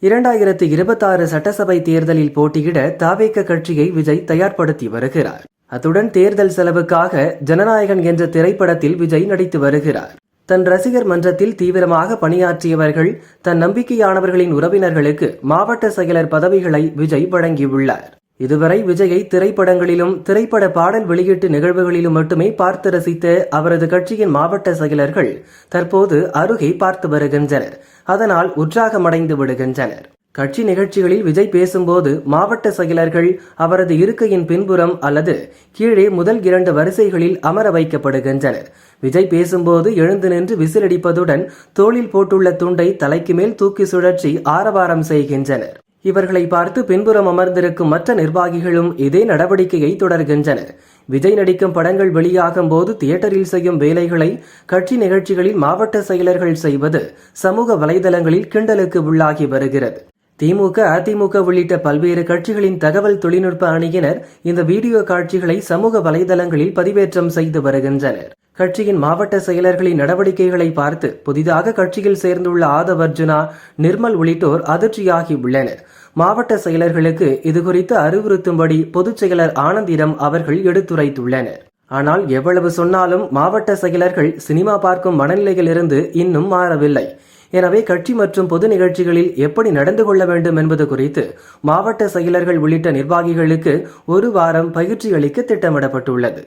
2026 சட்டசபை தேர்தலில் போட்டியிட தவேக கட்சியை விஜய் தயார்படுத்தி வருகிறார். அத்துடன் தேர்தல் செலவுக்காக ஜனநாயகன் என்ற திரைப்படத்தில் விஜய் நடித்து வருகிறார். தன் ரசிகர் மன்றத்தில் தீவிரமாக பணியாற்றியவர்கள், தன் நம்பிக்கையானவர்களின் உறவினர்களுக்கு மாவட்ட செயலர் பதவிகளை விஜய் வழங்கியுள்ளார். இதுவரை விஜயை திரைப்படங்களிலும் திரைப்பட பாடல் வெளியீட்டு நிகழ்வுகளிலும் மட்டுமே பார்த்து ரசித்த அவரது கட்சியின் மாவட்ட செயலர்கள் தற்போது அருகே பார்த்து வருகின்றனர். அதனால் உற்சாகமடைந்து விடுகின்றனர். கட்சி நிகழ்ச்சிகளில் விஜய் பேசும்போது மாவட்ட செயலர்கள் அவரது இருக்கையின் பின்புறம் அல்லது கீழே முதல் 2 வரிசைகளில் அமர வைக்கப்படுகின்றனர். விஜய் பேசும்போது எழுந்து நின்று விசிலடிப்பதுடன் தோளில் போட்டுள்ள துண்டை தலைக்கு மேல் தூக்கி சுழற்சி ஆரவாரம் செய்கின்றனர். இவர்களை பார்த்து பின்புறம் அமர்ந்திருக்கும் மற்ற நிர்வாகிகளும் இதே நடவடிக்கையை தொடர்கின்றனர். விஜய் நடிக்கும் படங்கள் வெளியாகும் போது தியேட்டரில் செய்யும் வேலைகளை கட்சி நிகழ்ச்சிகளில் மாவட்ட செயலர்கள் செய்வது சமூக வலைதளங்களில் கிண்டலுக்கு உள்ளாகி வருகிறது. திமுக, அதிமுக உள்ளிட்ட பல்வேறு கட்சிகளின் தகவல் தொழில்நுட்ப அணியினர் இந்த வீடியோ காட்சிகளை சமூக வலைதளங்களில் பதிவேற்றம் செய்து வருகின்றனர். கட்சியின் மாவட்ட செயலர்களின் நடவடிக்கைகளை பார்த்து புதிதாக கட்சியில் சேர்ந்துள்ள ஆதவ் அர்ஜுனா, நிர்மல் உள்ளிட்டோர் அதிர்ச்சியாகி உள்ளனர். மாவட்ட செயலர்களுக்கு இதுகுறித்து அறிவுறுத்தும்படி பொதுச் செயலர் ஆனந்திடம் அவர்கள் எடுத்துரைத்துள்ளனர். ஆனால் எவ்வளவு சொன்னாலும் மாவட்ட செயலர்கள் சினிமா பார்க்கும் மனநிலையிலிருந்து இன்னும் மாறவில்லை. எனவே கட்சி மற்றும் பொது நிகழ்ச்சிகளில் எப்படி நடந்து கொள்ள வேண்டும் என்பது குறித்து மாவட்ட செயலர்கள் உள்ளிட்ட நிர்வாகிகளுக்கு 1 வாரம் பயிற்சி அளிக்க திட்டமிடப்பட்டுள்ளது.